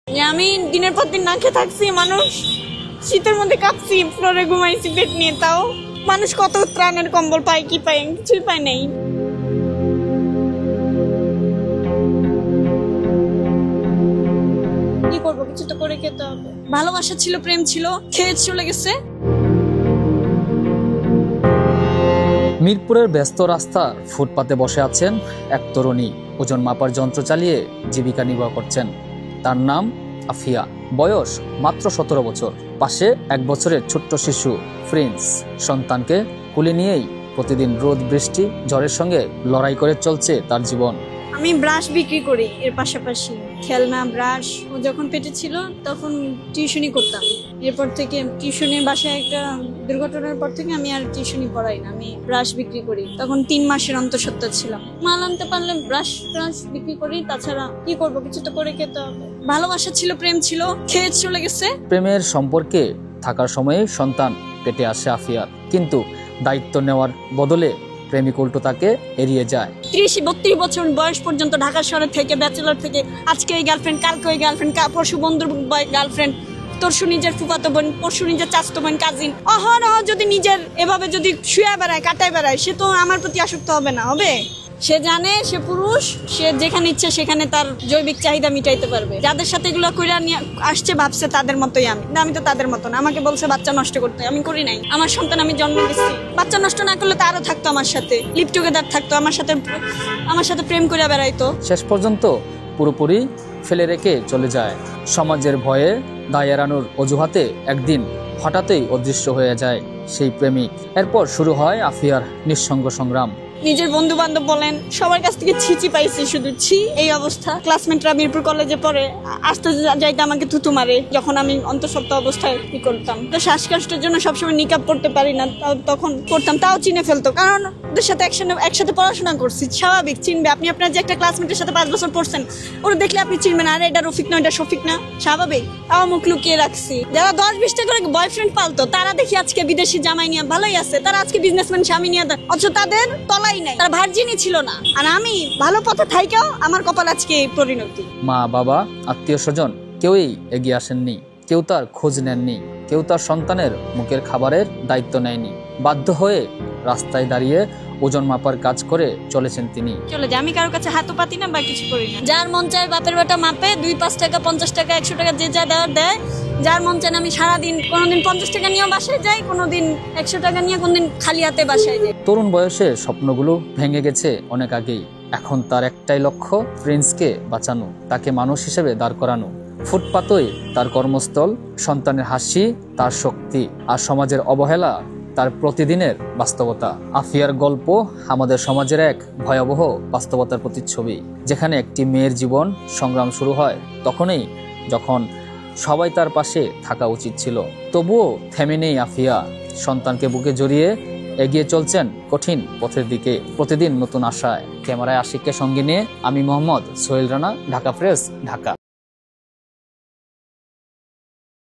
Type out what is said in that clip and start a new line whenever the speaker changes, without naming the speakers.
আমি দিনের পর দিন না খেয়ে থাকছি, মানুষ শীতের মধ্যে কাঁপছি, ফ্লোরে ঘুমাইছি বেড নিয়ে, তাও মানুষ কত ত্রাণের কম্বল পায়, কি পায়, কিছুই পায় নাই। কি করবো, কিছু তো করে খেতে হবে। ভালোবাসা ছিল, প্রেম ছিল, খেয়ে চলে গেছে।
মিরপুরের ব্যস্ত রাস্তার ফুটপাতে বসে আছেন এক তরুণী, ওজন মাপার যন্ত্র চালিয়ে জীবিকা নির্বাহ করছেন। তার নাম আফিয়া, বয়স মাত্র 17 বছর। পাশে 1 বছরের ছোট্ট শিশু প্রিন্স। সন্তানকে কুলে নিয়েই প্রতিদিন রোদ বৃষ্টি ঝড়ের সঙ্গে লড়াই করে চলছে তার জীবন।
আমি ব্রাশ বিক্রি করি, এর পাশাপাশি খেলনা, ব্রাশ। ও যখন পেটে ছিল তখন টিউশনি করতাম। এরপর থেকে টিউশনের বাসায় একটা দুর্ঘটনার পর থেকে আমি আর টিউশনি পড়াই না, আমি ব্রাশ বিক্রি করি। তখন 3 মাসের অন্তঃসত্ত্বা ছিলাম। মাল আনতে পারলে ব্রাশ বিক্রি করি, তাছাড়া কি করবো, কিছু তো করে খেতে হবে। ভালোবাসা ছিল, প্রেম ছিল, খেয়ে চলে গেছে।
প্রেমের সম্পর্কে থাকার সময়ে সন্তান পেটে আসে আফিয়ার, কিন্তু দায়িত্ব নেওয়ার বদলে প্রেমিক উল্টো তাকে এড়িয়ে যায়।
30-32 বছর বয়স পর্যন্ত ঢাকা শহরে থেকে, ব্যাচেলর থেকে, আজকে এই গার্লফ্রেন্ড, কালকে ওই গার্লফ্রেন্ড, পরশু বন্ধুর গার্লফ্রেন্ড, তরশু নিজের ফুফাতো বোন, পরশু নিজের চাচাতো বোন, কাজিন। অহরহ যদি নিজের এভাবে যদি শুয়ে বেড়ায়, কাটায় বেড়ায়, সে তো আমার প্রতি আসক্ত হবে না? হবে। সে জানে সে পুরুষ, সে যেখানে ইচ্ছে সেখানে তার জৈবিক চাহিদা মিটাইতে পারবে। যাদের সাথে এগুলো কইরা নিয়ে আসছে ভাবছে তাদের মতোই আমি তো তাদের মতো না। আমাকে বলছে বাচ্চা নষ্ট করতে, আমি করি নাই। আমার সন্তান আমি জন্ম দিচ্ছি, বাচ্চা নষ্ট না করলে তো আরো থাকতো আমার সাথে, লিভ টুগেদার থাকতো, আমার সাথে প্রেম করে বেড়াইতো।
শেষ পর্যন্ত পুরোপুরি ফেলে রেখে চলে যায়। সমাজের ভয়ে দায় এড়ানোর অজুহাতে একদিন হঠাৎই অদৃশ্য হয়ে যায় সেই প্রেমিক। এরপর শুরু হয় আফিয়ার নিঃসঙ্গ সংগ্রাম।
নিজের বন্ধু বান্ধব বলেন, সবার কাছ থেকে ছিচি পাইছি, শুধু ছি। এই অবস্থা। ক্লাসমেটরা মিরপুর কলেজে পড়ে, আসতে যাইতে আমাকে থুতু মারে যখন আমি অন্তঃসত্ত্বা অবস্থায় কি করতাম। তো শ্বাসকষ্টের জন্য সবসময় নিকাব পড়তে পারি না, তখন করতাম, তাও চিনে ফেলতো, কারণ ওদের সাথে একসাথে পড়াশোনা করছি। স্বাভাবিক চিনবে। আপনি আপনার যে একটা ক্লাসমেটের সাথে 5 বছর পড়ছেন, ওরা দেখলে আপনি চিনবেন, আরে এটা রফিক না, এটা শফিক না, স্বাভাবিক। তাও মুখ লুকিয়ে রাখছি। যারা 10-20টা করে বয়ফ্রেন্ড পালতো, তারা দেখি আজকে বিদেশি জামাই নিয়ে ভালোই আছে, তারা আজকে বিজনেসম্যান স্বামী নিয়ে, অথচ তাদের তলাই নাই, তারা ভার্জিনই ছিল না। আর আমি ভালো পথে থাইকাও আমার কপাল আজকে এই পরিণতি।
মা, বাবা, আত্মীয় স্বজন কেউই এগিয়ে আসেননি, কেউ তার খোঁজ নেননি, কেউ তার সন্তানের মুখের খাবারের দায়িত্ব নেয়নি। বাধ্য হয়ে রাস্তায় দাঁড়িয়ে ওজন মাপার কাজ করে চলেছেন তিনি।
চলে যায়, আমি কারোর কাছে হাতও পাতি না বা কিছু করি না। যার মন চায় বাপের বেটা মাপে, 2-5 টাকা, 50 টাকা, 100 টাকা, যে যা দেওয়ার দেয়। যার মন চায় আমি সারাদিন কোনোদিন 50 টাকা নিয়েও বাসায় যাই, কোনোদিন 100 টাকা নিয়ে, কোনোদিন খালি হাতে বাসায় যাই।
তরুণ বয়সে স্বপ্নগুলো ভেঙে গেছে অনেক আগেই। এখন তার একটাই লক্ষ্য, প্রিন্সকে বাঁচানো, তাকে মানুষ হিসেবে দাঁড় করানো। ফুটপাতই তার কর্মস্থল, সন্তানের হাসি তার শক্তি, আর সমাজের অবহেলা তার প্রতিদিনের বাস্তবতা। আফিয়ার গল্প আমাদের সমাজের এক ভয়াবহ বাস্তবতার প্রতিচ্ছবি, যেখানে একটি মেয়ের জীবন সংগ্রাম শুরু হয় তখনই যখন সবাই তার পাশে থাকা উচিত ছিল। তবুও থেমে নেই আফিয়া, সন্তানকে বুকে জড়িয়ে এগিয়ে চলছেন কঠিন পথের দিকে, প্রতিদিন নতুন আশায়। ক্যামেরায় আশিককে সঙ্গে নিয়ে আমি মোহাম্মদ সোহেল রানা, ঢাকা প্রেস, ঢাকা।